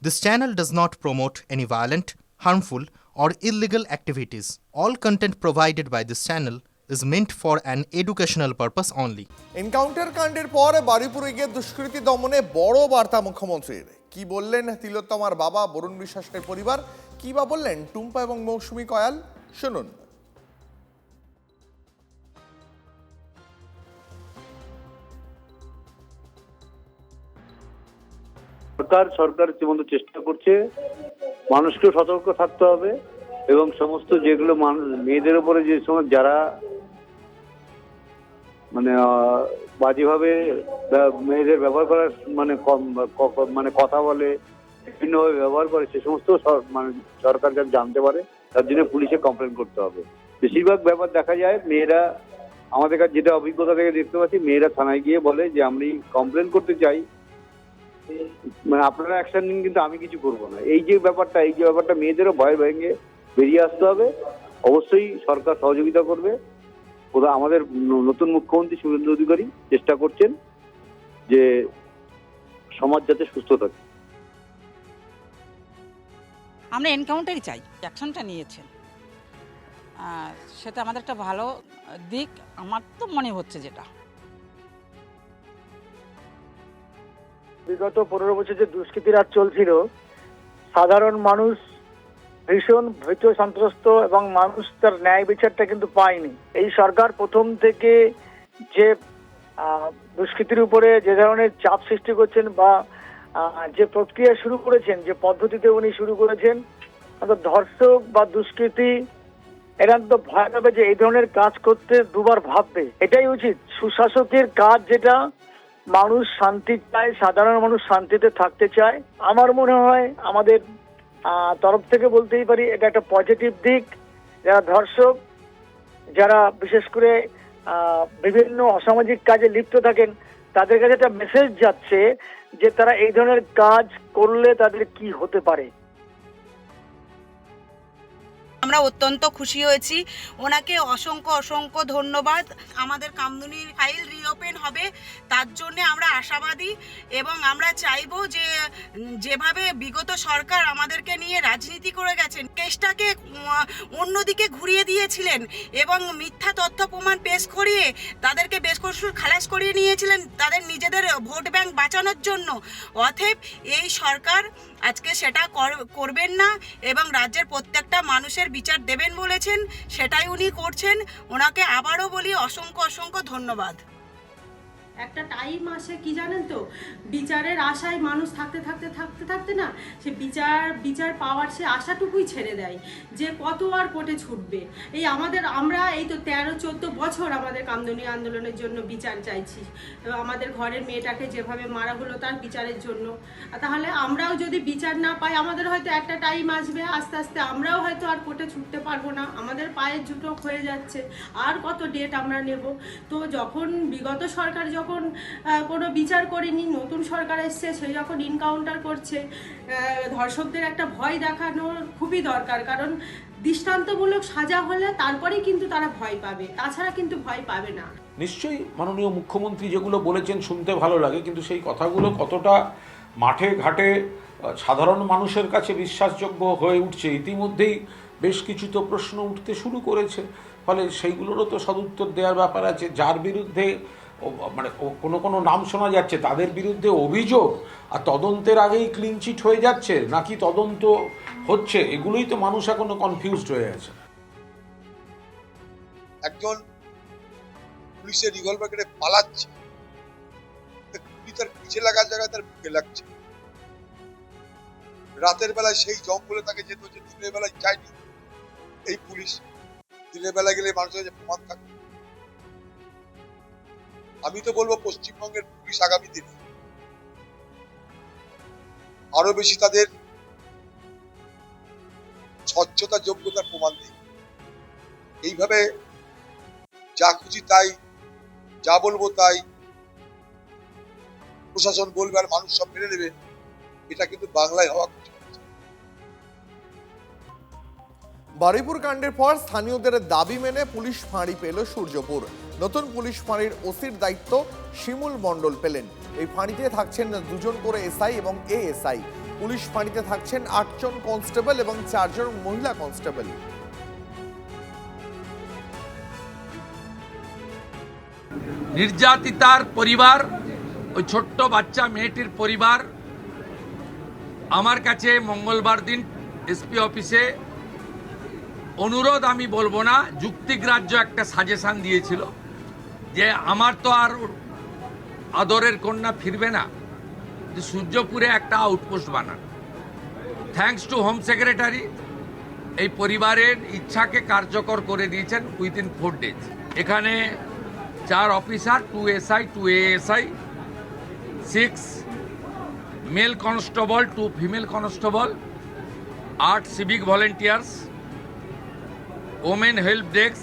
This channel does not promote any violent, harmful, or illegal activities. All content provided by this channel is meant for an educational purpose only. Encounter কাণ্ডের পর বারুইপুরে গিয়ে দুষ্কৃতী দমনে বড় বার্তা মুখ্যমন্ত্রীর। কি বললেন তিলোত্তমার বাবা বরুণ বিশ্বাসের পরিবার, কি বা বললেন টুম্পা এবং মৌসুমী কয়াল, শুনুন। সরকার যেমন চেষ্টা করছে, মানুষকে সতর্ক থাকতে হবে এবং সমস্ত যেগুলো মেয়েদের উপরে যে সময় যারা বাজেভাবে মেয়েদের ব্যবহার করার কথা বলে, বিভিন্নভাবে ব্যবহার করে, সে সমস্ত সরকার যাতে জানতে পারে, তার জন্য পুলিশে কমপ্লেন করতে হবে। বেশিরভাগ ব্যাপার দেখা যায় মেয়েরা, আমাদের কাছে যেটা অভিজ্ঞতা থেকে দেখতে পাচ্ছি, মেয়েরা থানায় গিয়ে বলে যে আমি কমপ্লেন করতে চাই, আপনারা অ্যাকশন নিন, কিন্তু আমি কিছু করবো না। এই যে ব্যাপারটা মেয়েদেরও ভয় ভেঙে বেরিয়ে আসতে হবে। অবশ্যই সরকার সহযোগিতা করবে। আমাদের নতুন মুখ্যমন্ত্রী শুভেন্দু অধিকারী চেষ্টা করছেন যে সমাজ যাতে সুস্থ থাকে। আমরা এনকাউন্টারই চাই, অ্যাকশনটা নিয়েছেন, সেটা আমাদের একটা ভালো দিক আমার তো মনে হচ্ছে। যেটা বিগত 15 বছর যে দুষ্কৃতি রাজ চলছিল, সাধারণ মানুষ ভীষণ ভীত সন্ত্রস্ত এবং মানুষ তার ন্যায় বিচারটা কিন্তু পায়নি। এই সরকার প্রথম থেকে যে দুষ্কৃতির উপরে যে ধরনের চাপ সৃষ্টি করছেন বা যে প্রক্রিয়া শুরু করেছেন, যে পদ্ধতিতে উনি শুরু করেছেন, ধর্ষক বা দুষ্কৃতি এরা তো ভয় পাবে যে এই ধরনের কাজ করতে দুবার ভাববে। এটাই উচিত। সুশাসকের কাজ যেটা, মানুষ শান্তি চায়, সাধারণ মানুষ শান্তিতে থাকতে চায়। আমার মনে হয় আমাদের তরফ থেকে বলতেই পারি এটা একটা পজিটিভ দিক। যারা ধর্ষক, যারা বিশেষ করে বিভিন্ন অসামাজিক কাজে লিপ্ত থাকেন, তাদের কাছে একটা মেসেজ যাচ্ছে যে তারা এই ধরনের কাজ করলে তাদের কি হতে পারে। আমরা অত্যন্ত খুশি হয়েছি। ওনাকে অসংখ্য ধন্যবাদ। আমাদের কামদুনির ফাইল রিওপেন হবে, তার জন্য আমরা আশাবাদী এবং আমরা চাইবো যে যেভাবে বিগত সরকার আমাদেরকে নিয়ে রাজনীতি করে গেছেন, কেসটাকে অন্যদিকে ঘুরিয়ে দিয়েছিলেন এবং মিথ্যা তথ্য প্রমাণ পেশ করিয়ে তাদেরকে বেশ কসুর খালাস করিয়ে নিয়েছিলেন তাদের নিজেদের ভোট ব্যাংক বাঁচানোর জন্য। অতএব এই সরকার আজকে সেটা করবেন না এবং রাজ্যের প্রত্যেকটা মানুষের বিচার দেবেন বলেছেন, সেটাই উনি করছেন। ওনাকে আবারও বলি অসংখ্য ধন্যবাদ। একটা টাইম আসে কি জানেন তো, বিচারের আশায় মানুষ থাকতে না, সে বিচার পাওয়ার সে আশাটুকুই ছেড়ে দেয় যে কত আর কোর্টে ছুটবে। আমরা এই তো 13-14 বছর আমাদের কামদুনি আন্দোলনের জন্য বিচার চাইছি। আমাদের ঘরের মেয়েটাকে যেভাবে মারা হলো তার বিচারের জন্য। তাহলে আমরাও যদি বিচার না পাই, আমাদের হয়তো একটা টাইম আসবে, আস্তে আস্তে আমরাও হয়তো আর কোর্টে ছুটতে পারবো না, আমাদের পায়ের জুতো হয়ে যাচ্ছে, আর কত ডেট আমরা নেব। তো যখন বিগত সরকার যখন কোনো বিচার করেনি, নতুন সরকার এসছে, সে যখন এনকাউন্টার করছে, ধর্ষকদের একটা ভয় দেখানো খুবই দরকার। কারণ দৃষ্টান্তমূলক সাজা হলে তারপরেই কিন্তু তারা ভয় পাবে, তাছাড়া কিন্তু ভয় পাবে না। নিশ্চয়ই মাননীয় মুখ্যমন্ত্রী যেগুলো বলেছেন শুনতে ভালো লাগে, কিন্তু সেই কথাগুলো কতটা মাঠে ঘাটে সাধারণ মানুষের কাছে বিশ্বাসযোগ্য হয়ে উঠছে, ইতিমধ্যেই বেশ কিছু তো প্রশ্ন উঠতে শুরু করেছে। ফলে সেইগুলোরও তো সদুত্তর দেওয়ার ব্যাপার আছে। যার বিরুদ্ধে কোনো নাম শোনা যাচ্ছে, তাদের বিরুদ্ধে অভিযোগ আর তদন্তের আগেই ক্লিনচিট হয়ে যাচ্ছে নাকি তদন্ত হচ্ছে, এগুলোই তো মানুষ এখনো কনফিউজড হয়ে আছে। একজন পুলিশের রিভলভার কেটে পালাচ্ছে, তার পিছে লাগার জায়গায় তার বুকে লাগছে। রাতের বেলায় সেই জঙ্গলে তাকে যেতে হচ্ছে, দিনের বেলায় যায়নি এই পুলিশ। দিনের বেলা গেলে মানুষের কাছে প্রমাণ থাকে। আমি তো বলবো পশ্চিমবঙ্গের পুলিশ আগামী দিনে আরো বেশি তাদের স্বচ্ছতা, যোগ্যতার প্রমাণ দেয়। এইভাবে যা খুশি তাই, যা বলবো তাই প্রশাসন বলবে আর মানুষ সব মেনে নেবে, এটা কিন্তু বাংলায় হওয়া উচিত। বারুইপুর কাণ্ডের পর স্থানীয়দের দাবি মেনে পুলিশ ফাঁড়ি পেল সূর্যপুর। নতুন পুলিশ ফাঁড়ির ওসির দায়িত্ব শিমুল মণ্ডল পেলেন। এই ফাঁড়িতে থাকছেন 2 জন করে এসআই এবং এএসআই। পুলিশ ফাঁড়িতে থাকছেন 8 জন কনস্টেবল এবং 4 জন মহিলা কনস্টেবল। নির্যাতিতার পরিবার, ওই ছোট্ট বাচ্চা মেয়েটির পরিবার আমার কাছে মঙ্গলবার দিন এসপি অফিসে অনুরোধ, আমি বলবো না, যুক্তিগ্রাহ্য একটা সাজেশন দিয়েছিল যে আমার তো আর আদরের কন্যা ফিরবে না, যে সূর্যপুরে একটা আউটপোস্ট বানান। থ্যাঙ্কস টু হোম সেক্রেটারি এই পরিবারের ইচ্ছাকে কার্যকর করে দিয়েছেন উইদিন 4 days। এখানে 4 officer, 2 SI, 2 ASI, 6 mail constable, 2 female constable, 8 civic volunteers, women help desk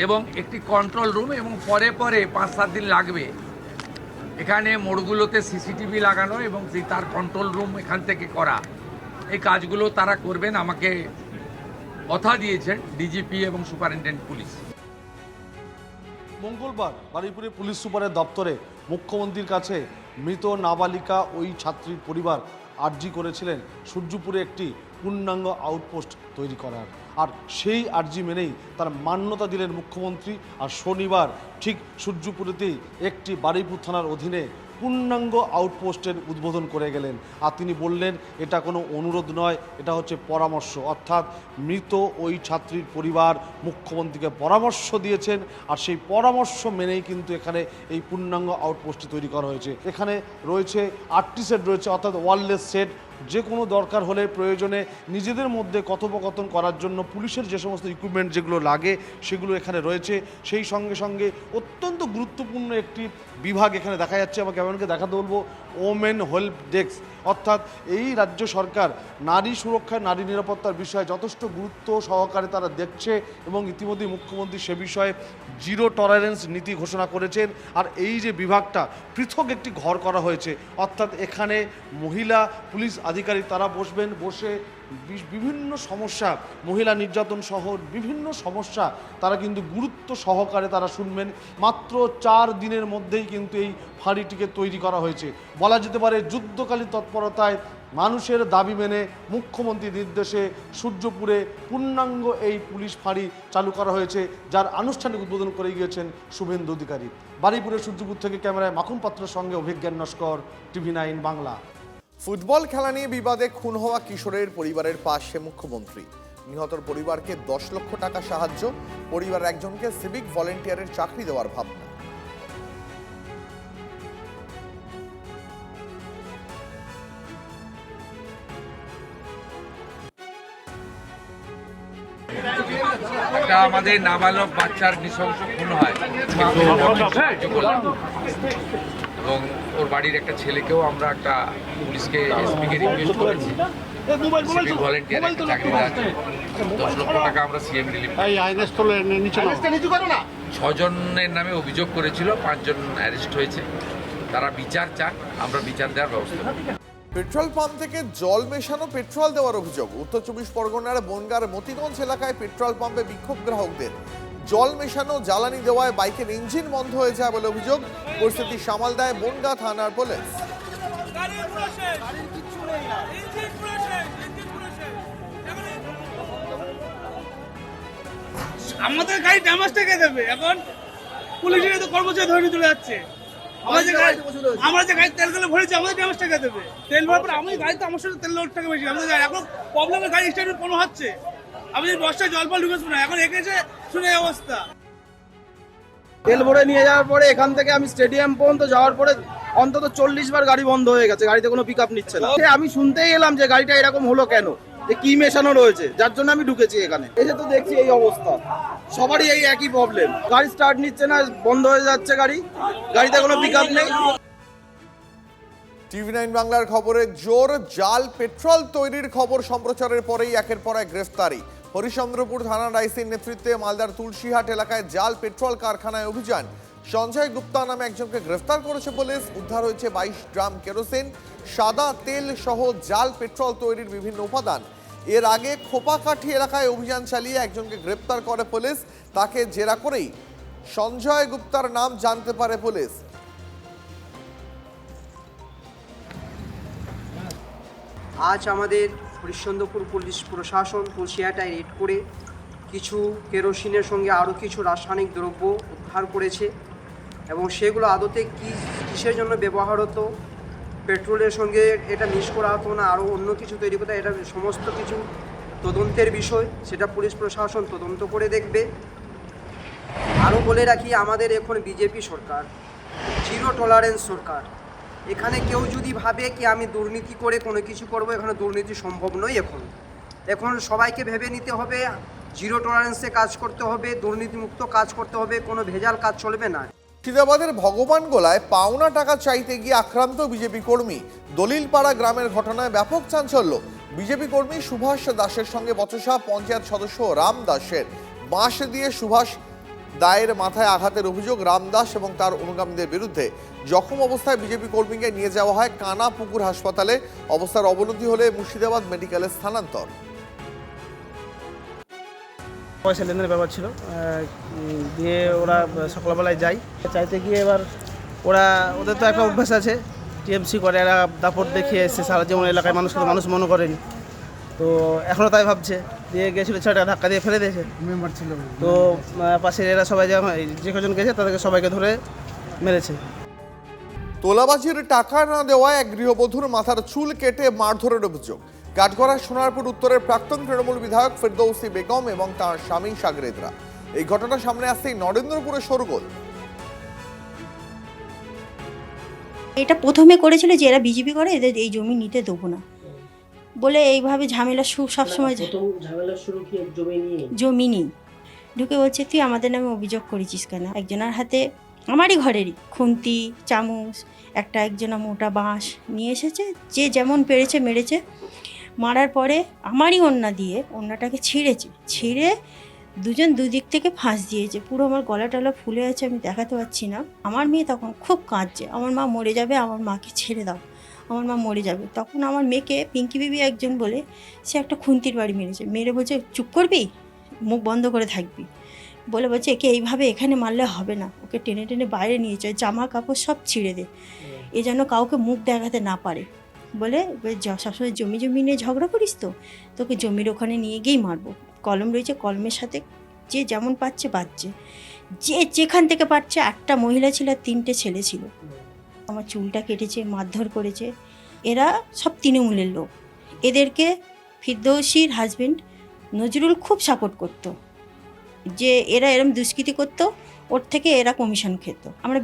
এবং একটি কন্ট্রোল রুম, এবং পরে 5-7 দিন লাগবে এখানে মোড়গুলোতে সিসিটিভি লাগানো এবং তার কন্ট্রোল রুম এখান থেকে করা। এই কাজগুলো তারা করবেন, আমাকে কথা দিয়েছেন ডিজিপি এবং সুপারিনটেন্ডেন্ট পুলিশ। মঙ্গলবার বারুইপুরে পুলিশ সুপারের দপ্তরে মুখ্যমন্ত্রীর কাছে মৃত নাবালিকা ওই ছাত্রীর পরিবার আর্জি করেছিলেন সূর্যপুরে একটি পূর্ণাঙ্গ আউটপোস্ট তৈরি করার, আর সেই আর্জি মেনেই তার মান্যতা দিলেন মুখ্যমন্ত্রী। আর শনিবার ঠিক সূর্যপুরেতেই একটি বারুইপুর থানার অধীনে পূর্ণাঙ্গ আউটপোস্টের উদ্বোধন করে গেলেন। আর তিনি বললেন এটা কোনো অনুরোধ নয়, এটা হচ্ছে পরামর্শ, অর্থাৎ মৃত ওই ছাত্রীর পরিবার মুখ্যমন্ত্রীকে পরামর্শ দিয়েছেন, আর সেই পরামর্শ মেনেই কিন্তু এখানে এই পূর্ণাঙ্গ আউটপোস্টটি তৈরি করা হয়েছে। এখানে রয়েছে 8টি সেট রয়েছে, অর্থাৎ ওয়্যারলেস সেট। যে কোনো দরকার হলে প্রয়োজনে নিজেদের মধ্যে কথোপকথন করার জন্য পুলিশের যে সমস্ত ইকুইপমেন্ট যেগুলো লাগে সেগুলো এখানে রয়েছে। সেই সঙ্গে সঙ্গে অত্যন্ত গুরুত্বপূর্ণ একটি বিভাগ এখানে দেখা যাচ্ছে, আমাকে এমনকি দেখাতে বলবো, ওমেন হেল্প ডেস্ক। অর্থাৎ এই রাজ্য সরকার নারী সুরক্ষা, নারী নিরাপত্তার বিষয়ে যথেষ্ট গুরুত্ব সহকারে তারা দেখছে এবং ইতিমধ্যেই মুখ্যমন্ত্রী সে বিষয়ে 0 টলারেন্স নীতি ঘোষণা করেছেন। আর এই যে বিভাগটা পৃথক একটি ঘর করা হয়েছে, অর্থাৎ এখানে মহিলা পুলিশ আধিকারিক তারা বসবেন, বসে বিভিন্ন সমস্যা, মহিলা নির্যাতন সহ বিভিন্ন সমস্যা তারা কিন্তু গুরুত্ব সহকারে তারা শুনবেন। মাত্র 4 দিনের মধ্যেই কিন্তু এই ফাঁড়িটিকে তৈরি করা হয়েছে। বলা যেতে পারে যুদ্ধকালীন তৎপরতায় মানুষের দাবি মেনে মুখ্যমন্ত্রীর নির্দেশে সূর্যপুরে পূর্ণাঙ্গ এই পুলিশ ফাঁড়ি চালু করা হয়েছে, যার আনুষ্ঠানিক উদ্বোধন করে গিয়েছেন শুভেন্দু অধিকারী। বারুইপুরের সূর্যপুর থেকে ক্যামেরায় মাখন পাত্রের সঙ্গে অভিজ্ঞান নস্কর, TV9 বাংলা। ফুটবল খেলা নিয়ে বিবাদে খুন হওয়া কিশোরের পরিবারের পাশে মুখ্যমন্ত্রী। নিহতর পরিবারকে 10 লক্ষ টাকা সাহায্য, পরিবারের একজনকে সিভিক ভলেন্টিয়ারের চাকরি দেওয়ার ভাবনা। একটা আমাদের নাবালক বাচ্চার নৃশংস খুন হয় এবং ওর বাড়ির একটা ছেলেকেও আমরা একটা পুলিশকে এসপিকে রিকোয়েস্ট করেছি সিভিক ভলেন্টিয়ার একটা চাকরি দেওয়ার জন্য। 10 লক্ষ টাকা আমরা সিএম রিলিফ। 6 জনের নামে অভিযোগ করেছিল, 5 জন অ্যারেস্ট হয়েছে। তারা বিচার চান, আমরা বিচার দেওয়ার ব্যবস্থা করি। পেট্রোল পাম্প থেকে জল মেশানো পেট্রোল দেওয়ার অভিযোগ। উত্তর 24 পরগনার বনগাঁর মতিগঞ্জ এলাকায় পেট্রোল পাম্পে বিক্ষোভ গ্রাহকদের। জল মেশানো জ্বালানি দেওয়ায় বাইকের ইঞ্জিন বন্ধ হয়ে যায় বলে অভিযোগ। পরিস্থিতি সামাল দেয় বনগাঁ থানার পুলিশ। আমাদের গাড়ি ড্যামেজ থেকে দেবে, এখন পুলিশের তো কর্মচারী ধরে চলে যাচ্ছে। আমরা যে গাড়ি তেল গেলে ভরেছি, আমাদের ড্যামেজ টাকা দেবে। তেল ভরার পরে আমি গাড়িতে আমার সাথে তেল লোড টাকা বেশি, আমাদের এখন প্রবলেমের গাড়ি স্টার্ট কোনো হচ্ছে, আমি বস্তায় জল ফল ঢুকেছি না, এখন এঁকেছে শুনে অবস্থা। তেল ভরে নিয়ে যাওয়ার পরে এখান থেকে আমি স্টেডিয়াম পর্যন্ত যাওয়ার পরে অন্তত 40 বার গাড়ি বন্ধ হয়ে গেছে, গাড়িতে কোনো পিক আপ নিচ্ছে না। আমি শুনতেই এলাম যে গাড়িটা এরকম হলো কেন, যে কি মেশানো রয়েছে, যার জন্য আমি ঢুকেছি এখানে। এসে তো দেখছি এই অবস্থা, সবারই এই একই প্রবলেম, গাড়ি স্টার্ট নিচ্ছে না, বন্ধ হয়ে যাচ্ছে গাড়ি, গাড়িতে কোনো পিক আপ নেই। TV9 বাংলার খবরে জোর জাল পেট্রোল তৈরির খবর সম্প্রচারের পরেই একের পর এক গ্রেফতারি। হরিশ্চন্দ্রপুর থানার আইসির নেতৃত্বে মালদার তুলসীহাট এলাকায় জাল পেট্রোল কারখানায় অভিযান। সঞ্জয় গুপ্তা নামে একজনকে গ্রেফতার করেছে পুলিশ। উদ্ধার হয়েছে 22 ড্রাম কেরোসিন, সাদা তেল সহ জাল পেট্রোল তৈরির বিভিন্ন উপাদান। এর আগে খোপাকাঠি এলাকায় অভিযান চালিয়ে একজনকে গ্রেফতার করে পুলিশ। তাকে জেরা করেই সঞ্জয় গুপ্তার নাম জানতে পারে পুলিশ। আজ আমাদের হরিশ্চন্দ্রপুর পুলিশ প্রশাসন তুলসিহাটায় রেড করে কিছু কেরোসিনের সঙ্গে আরও কিছু রাসায়নিক দ্রব্য উদ্ধার করেছে এবং সেগুলো আদতে কিসের জন্য ব্যবহার হতো, পেট্রোলের সঙ্গে এটা মিক্স করা হতো না আরও অন্য কিছু তৈরি করতে, এটা সমস্ত কিছু তদন্তের বিষয়, সেটা পুলিশ প্রশাসন তদন্ত করে দেখবে। আরও বলে রাখি, আমাদের এখন বিজেপি সরকার, জিরো টলারেন্স সরকার। এখানে কেউ যদি ভাবে কি আমি দুর্নীতি করে কোনো কিছু করব, এখানে দুর্নীতি সম্ভব নয়। এখন সবাইকে ভেবে নিতে হবে, জিরো টলারেন্সে কাজ করতে হবে, দুর্নীতিমুক্ত কাজ করতে হবে, কোনো ভেজাল কাজ চলবে না। মুর্শিদাবাদের ভগবানগোলায় পাওনা টাকা চাইতে গিয়ে আক্রান্ত বিজেপি কর্মী। দলিলপাড়া গ্রামের ঘটনায় ব্যাপক চাঞ্চল্য। বিজেপি কর্মী সুভাষ দাসের সঙ্গে বচসা পঞ্চায়েত সদস্য রাম দাসের। বাঁশ দিয়ে সুভাষ দায়ের মাথায় আঘাতের অভিযোগ রাম দাস এবং তার অনুগামীদের বিরুদ্ধে। জখম অবস্থায় বিজেপি কর্মীকে নিয়ে যাওয়া হয় কানাপুকুর হাসপাতালে। অবস্থার অবনতি হলে মুর্শিদাবাদ মেডিকেলে স্থানান্তর। পয়সা লেনদেনের ব্যাপার ছিল, দিয়ে ওরা সকালবেলায় যায় চাইতে গিয়ে, এবার ওদের তো একটা অভ্যাস আছে, টিএমসি করে, এরা দাপট দেখিয়ে এসছে সারা জীবন এলাকায় মানুষ মনে করেনি, তো এখনও তাই ভাবছে। দিয়ে গেছিলো ছেলেটা ধাক্কা দিয়ে ফেলে দিয়েছে মেম্বার ছিল, তো পাশের এরা সবাই যে কজন গেছে তাদেরকে সবাইকে ধরে মেরেছে। তোলাবাজির টাকা না দেওয়ায় এক গৃহবধূর মাথার চুল কেটে মারধরের অভিযোগ। কাঠগড়া সোনারপুর উত্তরের প্রাক্তন তৃণমূল বিধায়ক ফেরদৌসি বেগম এবং তাঁর স্বামী সাগরেদরা। এই ঘটনা সামনে আসতেই নরেন্দ্রপুরে শোরগোল। এটা প্রথমে করেছিল যে এরা বিজেপি করে, এদের এই জমি নিতে দেবো না বলে এইভাবে ঝামেলা সবসময় জমি নিয়ে ঢুকে বলছে তুই আমাদের নামে অভিযোগ করেছিস কেন। একজনের হাতে আমারই ঘরেরই খুন্তি চামচ একজনা মোটা বাঁশ নিয়ে এসেছে, যে যেমন পেরেছে মেরেছে। মারার পরে আমারই ওড়না দিয়ে ওড়নাটাকে ছিঁড়ে দুজন দুদিক থেকে ফাঁস দিয়েছে। পুরো আমার গলা টলা ফুলে আছে, আমি দেখাতে পারছি না। আমার মেয়ে তখন খুব কাঁদছে, আমার মা মরে যাবে, আমার মাকে ছেড়ে দাও, আমার মা মরে যাবে। তখন আমার মেয়েকে পিঙ্কি বিবি একজন বলে সে একটা খুন্তির বাড়ি মেরেছে, মেরে বলছে চুপ করবি, মুখ বন্ধ করে থাকবি বলে বলছে একে এইভাবে এখানে মারলে হবে না, ওকে টেনে টেনে বাইরে নিয়ে যায়, জামা কাপড় সব ছিঁড়ে দে, এ যেন কাউকে মুখ দেখাতে না পারে বলে সবসময় জমি নিয়ে ঝগড়া করিস তো তোকে জমির ওখানে নিয়ে গিয়েই মারবো। কলম রয়েছে, কলমের সাথে যে যেমন পাচ্ছে বাজছে, যে যেখান থেকে পাচ্ছে। একটা মহিলা ছিল আর 3টে ছেলে ছিল। আমার চুলটা কেটেছে, মারধর করেছে। এরা সব তৃণমূলের লোক। এদেরকে ফিরদৌসির হাজবেন্ড নজরুল খুব সাপোর্ট করতো, যে এরা এরম দুষ্কৃতি করতো, ওর থেকে এরা কমিশন খেত। আমরা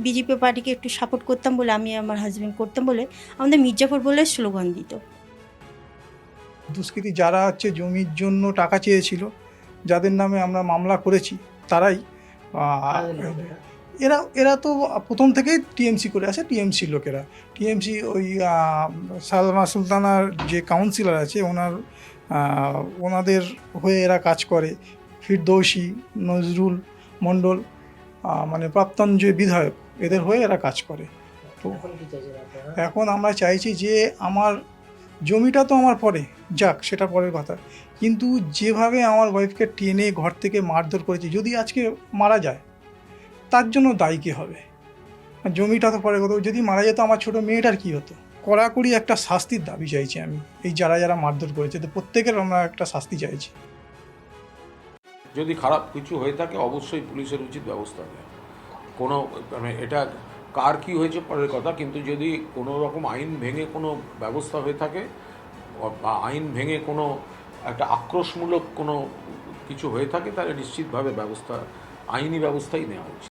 বিজেপি পার্টিকে একটু সাপোর্ট করতাম বলে, আমি আমার হাজবেন্ড করতাম বলে আমাদের মির্জাপুর বলে স্লোগান দিত। দুষ্কৃতী যারা জমির জন্য টাকা চেয়েছিল, যাদের নামে আমরা মামলা করেছি, তারাই এরা তো প্রথম থেকেই টিএমসি করে আসে। টিএমসি লোকেরা, টিএমসি ওই সালমা সুলতানার যে কাউন্সিলর আছে ওনাদের হয়ে এরা কাজ করে। ফিরদৌসি, নজরুল মণ্ডল মানে প্রাক্তন যে বিধায়ক, এদের হয়ে এরা কাজ করে। তো এখন আমরা চাইছি যে আমার জমিটা তো আমার পরে যাক, সেটা পরের কথা, কিন্তু যেভাবে আমার ওয়াইফকে টেনে ঘর থেকে মারধর করেছে, যদি আজকে মারা যায় তার জন্য দায়ী কে হবে? জমিটা তো পরে কথা, যদি মারা যেত আমার ছোট মেয়েটার কি হতো? কড়াকড়ি একটা শাস্তির দাবি চাইছি আমি। এই যারা মারধর করেছে, তো প্রত্যেকের আমরা একটা শাস্তি চাইছি। যদি খারাপ কিছু হয়ে থাকে অবশ্যই পুলিশের উচিত ব্যবস্থা নেওয়া। কোনো এটা কার কী হয়েছে পরের কথা, কিন্তু যদি কোনো রকম আইন ভেঙে কোনো ব্যবস্থা হয়ে থাকে বা আইন ভেঙে কোনো একটা আক্রোশমূলক কোনো কিছু হয়ে থাকে, তাহলে নিশ্চিতভাবে আইনি ব্যবস্থাই নেওয়া উচিত।